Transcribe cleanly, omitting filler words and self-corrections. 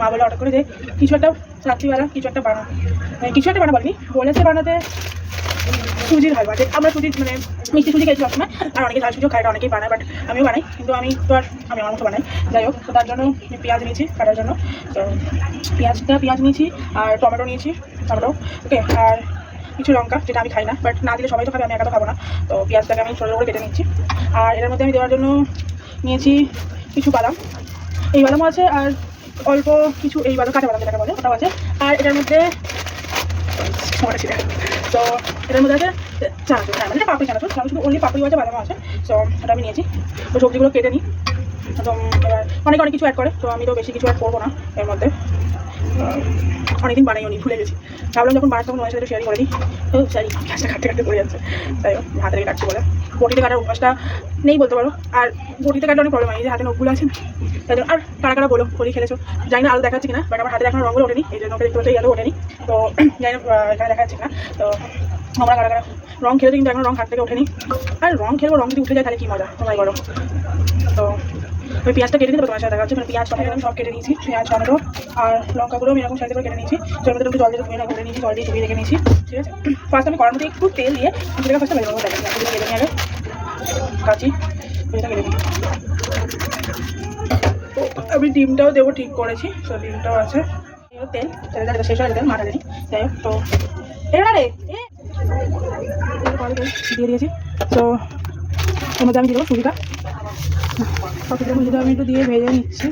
মা বলে হঠাৎ করে যে কিছু একটা রাত্রিবেলা কিছু একটা বানা, মানে কিছু একটা বানা বলিনি, বলেছে বানাতে সুজির হালুয়া। যে আমরা সুজি মানে মিষ্টি সুজি খেয়েছি সবসময়, আর অনেকে ঝাল সুজিও খায়, অনেকেই বানায়, বাট আমিও বানাই, কিন্তু আমি তো আর আমি আমার মতো বানাই। যাই হোক, তো তার জন্য পেঁয়াজ নিয়েছি কাটার জন্য। তো পেঁয়াজ নিয়েছি আর টমেটো নিয়েছি, টমেটো ওকে, আর কিছু লঙ্কা, যেটা আমি খাই না, বাট না দিলে সবাই তো খাবে, আমি একা তো খাবো না। তো পেঁয়াজটাকে আমি ছোটো করে কেটে নিচ্ছি। আর এটার মধ্যে আমি দেওয়ার জন্য নিয়েছি কিছু বাদাম, এই বাদামও আছে, আর অল্প কিছু এই বাদাম, কাঁচা বাদাম যেটাকে বলে, ওটাও আছে। আর এটার মধ্যে তো এটার মধ্যে আছে চানাচুর, হ্যাঁ মানে পাপড়ি চানাচুর, শুধু অনলি পাপড়িও আছে, বাদামও আছে। তো ওটা আমি নিয়েছি। তো সবজিগুলো কেটে নিই। একদম এবার অনেক কিছু অ্যাড করে, তো আমি তো বেশি কিছু অ্যাড করবো না এর মধ্যে। অনেকদিন বানাইও নি, ভুলে গেছি, ভাবলাম যখন বানাতে তখন ওনার সাথে শেয়ারই করে দিই। তো চাই গ্যাসটা কাটতে পড়ে যাচ্ছে, তাই হোক হাতে রেখে কাটতে বলে। বটিতে কাটার অভ্যাসটা নেই বলতে পারো, আর বটিতে কাটার অনেক প্রবলেম হয়, এই যে হাতে নখগুলো আছে না, তাই জন্য। আর কারা বলো হোলি খেলেছো, জানি না আলো দেখাচ্ছে কিনা, বাট আমার হাতে এখনো রঙগুলো ওঠেনি, এই জন্য দেখতে পাচ্ছি ইয়ালো ওঠেনি। তো জানি না এখানে দেখা যাচ্ছে কিনা। তো আমরা কারা রং খেলেছো, কিন্তু এখন রং হাত থেকে ওঠেনি। আর রং খেলবো, রং যদি উঠে যায় তাহলে কি মজা, তোমরাই বলো। তো ওই পেঁয়াজটা কেটে নিতে তোমার সাথে দেখা হচ্ছে। মানে পেঁয়াজ টমেটো আমি সব কেটে নিয়েছি, পেঁয়াজ টমেটো আর লঙ্কাগুলো আমি এরকম সাইজে করে কেটে নিয়েছি। জলের মধ্যে একটু জল দিয়ে ধুয়ে না করে নিয়েছি, জল দিয়ে ধুয়ে রেখে নিয়েছি, ঠিক আছে। ফার্স্ট আমি কড়ার মধ্যে একটু তেল দিয়ে কিছুটা ফার্স্টে ভেজে নেবো, কেটে নিয়ে আগে কাচি এটা কেটে নিই। তো আমি ডিমটাও দেবো ঠিক করেছি, তো ডিমটাও আছে। তেল তেলটা শেষ হয়ে তেল মাথা দিই, যাই হোক। তো এটা রে দিয়ে দিয়েছি। তো এর মধ্যে আমি দিয়ে দেবো সুজিটা, সুজিটা আমি একটু দিয়ে ভেজে নিচ্ছি।